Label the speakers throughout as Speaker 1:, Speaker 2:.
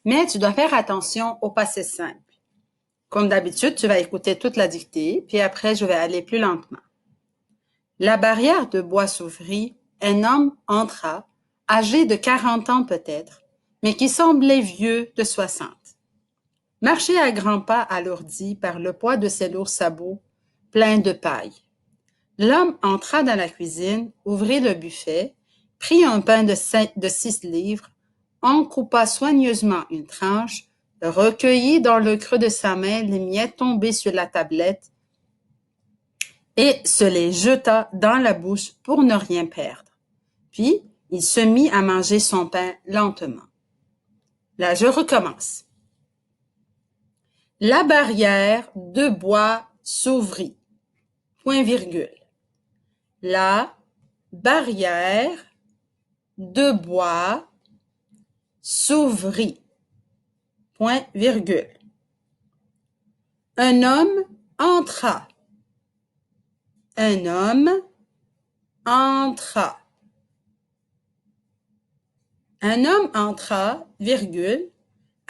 Speaker 1: Mais tu dois faire attention au passé simple. Comme d'habitude, tu vas écouter toute la dictée, puis après, je vais aller plus lentement. La barrière de bois s'ouvrit, un homme entra, âgé de 40 ans peut-être, mais qui semblait vieux de 60. Marchait à grands pas alourdi par le poids de ses lourds sabots pleins de paille. L'homme entra dans la cuisine, ouvrit le buffet, prit un pain de 6 livres, en coupa soigneusement une tranche, recueillit dans le creux de sa main les miettes tombées sur la tablette et se les jeta dans la bouche pour ne rien perdre. Puis, il se mit à manger son pain lentement. Là, je recommence. La barrière de bois s'ouvrit. Point virgule. La barrière de bois s'ouvrit. Point virgule. Un homme entra. Un homme entra. Un homme entra, virgule,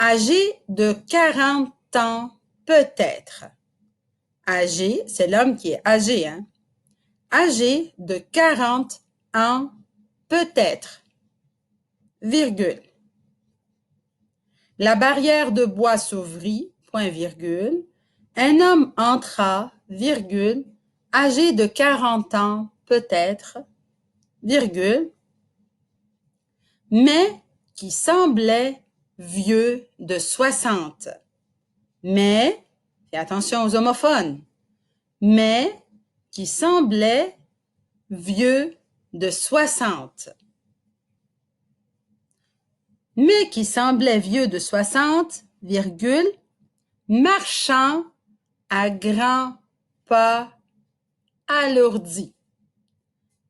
Speaker 1: âgé de 40 ans peut-être. Âgé, c'est l'homme qui est âgé, hein? Âgé de 40 ans peut-être, virgule. La barrière de bois s'ouvrit, point virgule. Un homme entra, virgule, âgé de 40 ans peut-être, virgule, mais qui semblait vieux de 60. Mais, fais attention aux homophones, mais qui semblait vieux de 60. Mais qui semblait vieux de 60, virgule, marchant à grands pas alourdis.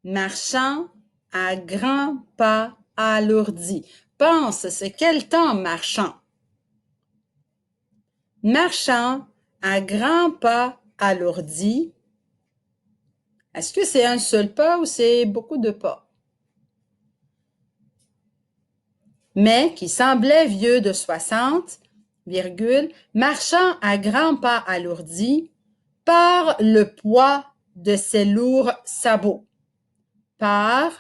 Speaker 1: Marchant à grands pas alourdis. Pense, c'est quel temps marchant? Marchant à grands pas alourdis. Est-ce que c'est un seul pas ou c'est beaucoup de pas? Mais qui semblait vieux de 60, virgule, marchant à grands pas alourdis par le poids de ses lourds sabots. Par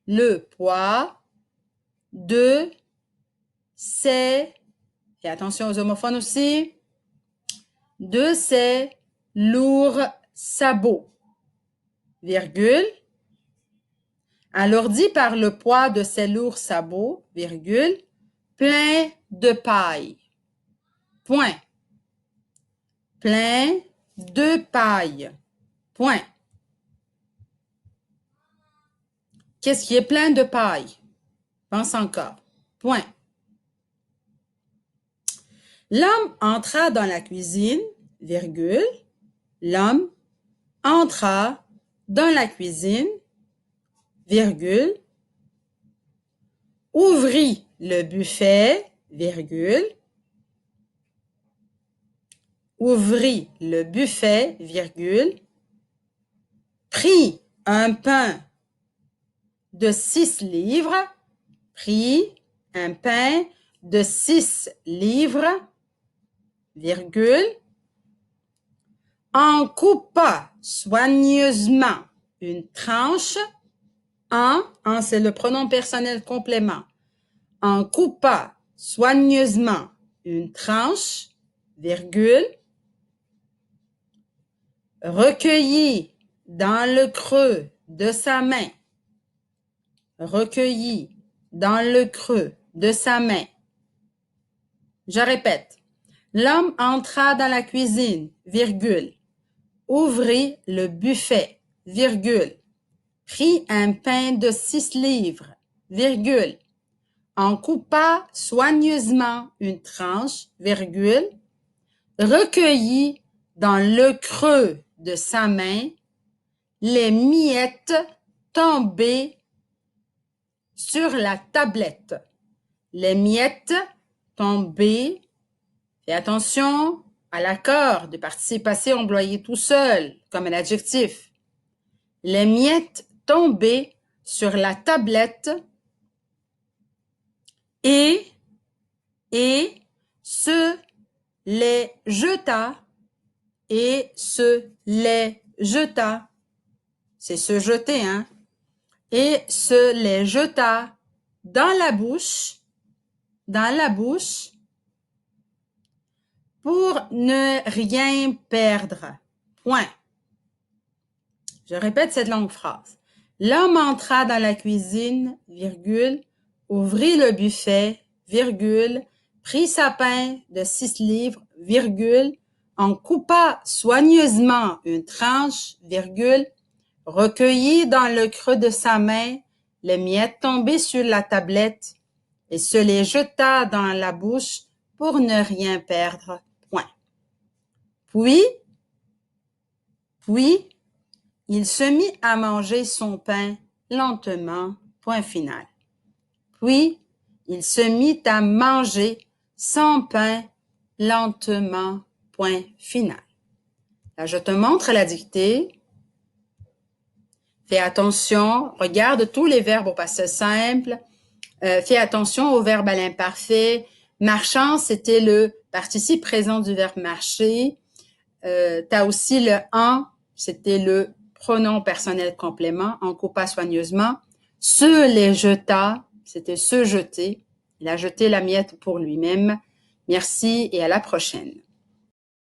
Speaker 1: le poids de ses, et attention aux homophones aussi, de ses lourds sabots, virgule, alourdi par le poids de ses lourds sabots, virgule, plein de paille. Point. Plein de paille. Point. Qu'est-ce qui est plein de paille? Pense encore. Point. L'homme entra dans la cuisine, virgule. L'homme entra dans la cuisine, virgule. Ouvrit le buffet, virgule. Ouvrit le buffet, virgule. Prit un pain de 6 livres, prit un pain de 6 livres, virgule, en coupa soigneusement une tranche, en c'est le pronom personnel complément, en coupa soigneusement une tranche, virgule, recueillit dans le creux de sa main, recueillit dans le creux de sa main. Je répète. L'homme entra dans la cuisine, virgule, ouvrit le buffet, virgule, prit un pain de 6 livres, virgule, en coupa soigneusement une tranche, virgule, recueillit dans le creux de sa main les miettes tombées sur la tablette. Les miettes tombées. Fais attention à l'accord de participe passé employé tout seul comme un adjectif. Les miettes tombées sur la tablette et et se les jeta, et se les jeta, c'est se jeter, hein, et se les jeta dans la bouche, pour ne rien perdre. Point. Je répète cette longue phrase. L'homme entra dans la cuisine, virgule, ouvrit le buffet, virgule, prit sa pain de 6 livres, virgule, en coupa soigneusement une tranche, virgule, recueillit dans le creux de sa main les miettes tombées sur la tablette et se les jeta dans la bouche pour ne rien perdre. Point. Puis, il se mit à manger son pain lentement. Point final. Puis, il se mit à manger son pain lentement. Point final. Là, je te montre la dictée. Fais attention, regarde tous les verbes au passé simple. Fais attention au verbe à l'imparfait. Marchant, c'était le participe présent du verbe marcher. Tu as aussi le en, c'était le pronom personnel complément, en coupa soigneusement. Se les jeta, c'était se jeter. Il a jeté la miette pour lui-même. Merci et à la prochaine.